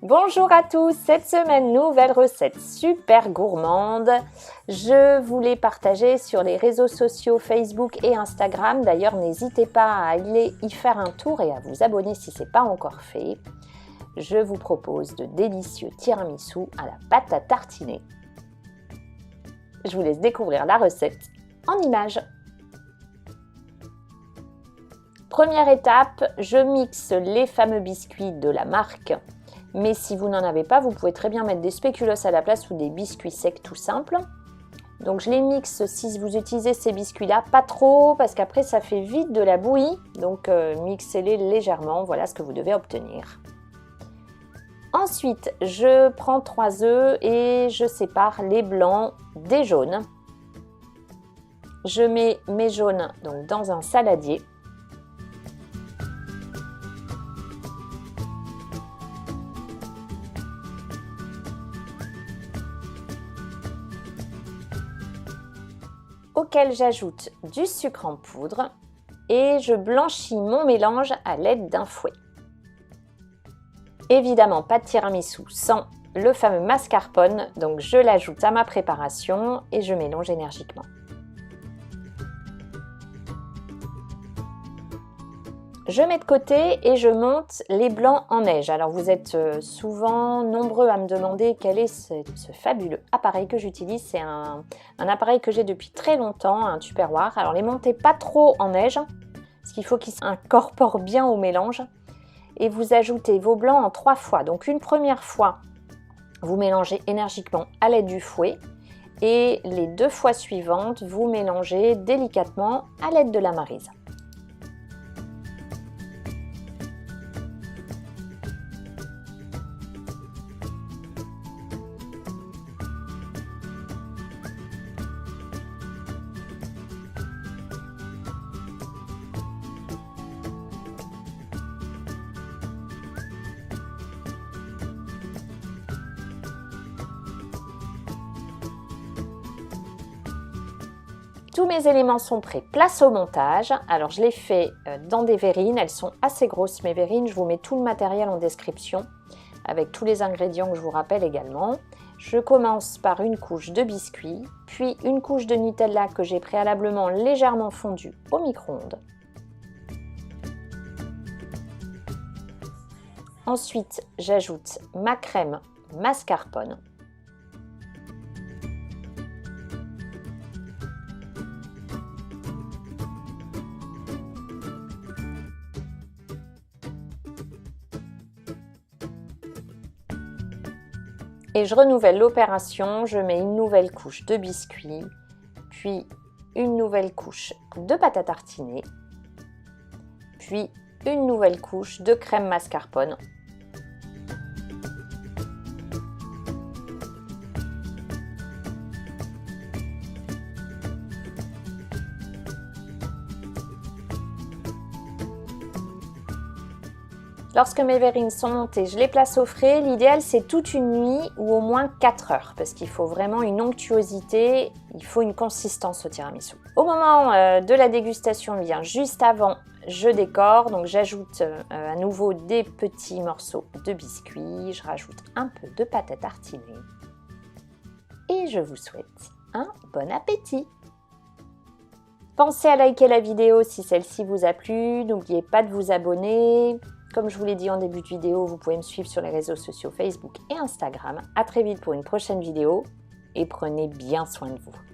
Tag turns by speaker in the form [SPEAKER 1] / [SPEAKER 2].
[SPEAKER 1] Bonjour à tous, cette semaine, nouvelle recette super gourmande. Je voulais partager sur les réseaux sociaux Facebook et Instagram. D'ailleurs, n'hésitez pas à aller y faire un tour et à vous abonner si ce n'est pas encore fait. Je vous propose de délicieux tiramisu à la pâte à tartiner. Je vous laisse découvrir la recette en images. Première étape, je mixe les fameux biscuits de la marque. Mais si vous n'en avez pas, vous pouvez très bien mettre des spéculoos à la place ou des biscuits secs tout simples. Donc je les mixe si vous utilisez ces biscuits-là, pas trop parce qu'après ça fait vite de la bouillie. Donc mixez-les légèrement, voilà ce que vous devez obtenir. Ensuite, je prends 3 œufs et je sépare les blancs des jaunes. Je mets mes jaunes donc dans un saladier. Auquel j'ajoute du sucre en poudre et je blanchis mon mélange à l'aide d'un fouet. Évidemment, pas de tiramisu sans le fameux mascarpone, donc je l'ajoute à ma préparation et je mélange énergiquement. Je mets de côté et je monte les blancs en neige. Alors vous êtes souvent nombreux à me demander quel est ce fabuleux appareil que j'utilise. C'est un appareil que j'ai depuis très longtemps, un Tupperware. Alors les montez pas trop en neige, parce qu'il faut qu'ils s'incorporent bien au mélange. Et vous ajoutez vos blancs en 3 fois. Donc une première fois, vous mélangez énergiquement à l'aide du fouet. Et les 2 fois suivantes, vous mélangez délicatement à l'aide de la maryse. Tous mes éléments sont prêts, place au montage. Alors je les fais dans des verrines, elles sont assez grosses mes verrines, je vous mets tout le matériel en description avec tous les ingrédients que je vous rappelle également. Je commence par une couche de biscuits, puis une couche de Nutella que j'ai préalablement légèrement fondue au micro-ondes. Ensuite, j'ajoute ma crème mascarpone. Et je renouvelle l'opération, je mets une nouvelle couche de biscuits, puis une nouvelle couche de pâte à tartiner, puis une nouvelle couche de crème mascarpone. Lorsque mes verrines sont montées, je les place au frais. L'idéal, c'est toute une nuit ou au moins 4 heures parce qu'il faut vraiment une onctuosité, il faut une consistance au tiramisu. Au moment de la dégustation, bien juste avant, je décore. Donc j'ajoute à nouveau des petits morceaux de biscuits, je rajoute un peu de pâte à tartiner et je vous souhaite un bon appétit. Pensez à liker la vidéo si celle-ci vous a plu, n'oubliez pas de vous abonner. Comme je vous l'ai dit en début de vidéo, vous pouvez me suivre sur les réseaux sociaux Facebook et Instagram. À très vite pour une prochaine vidéo et prenez bien soin de vous.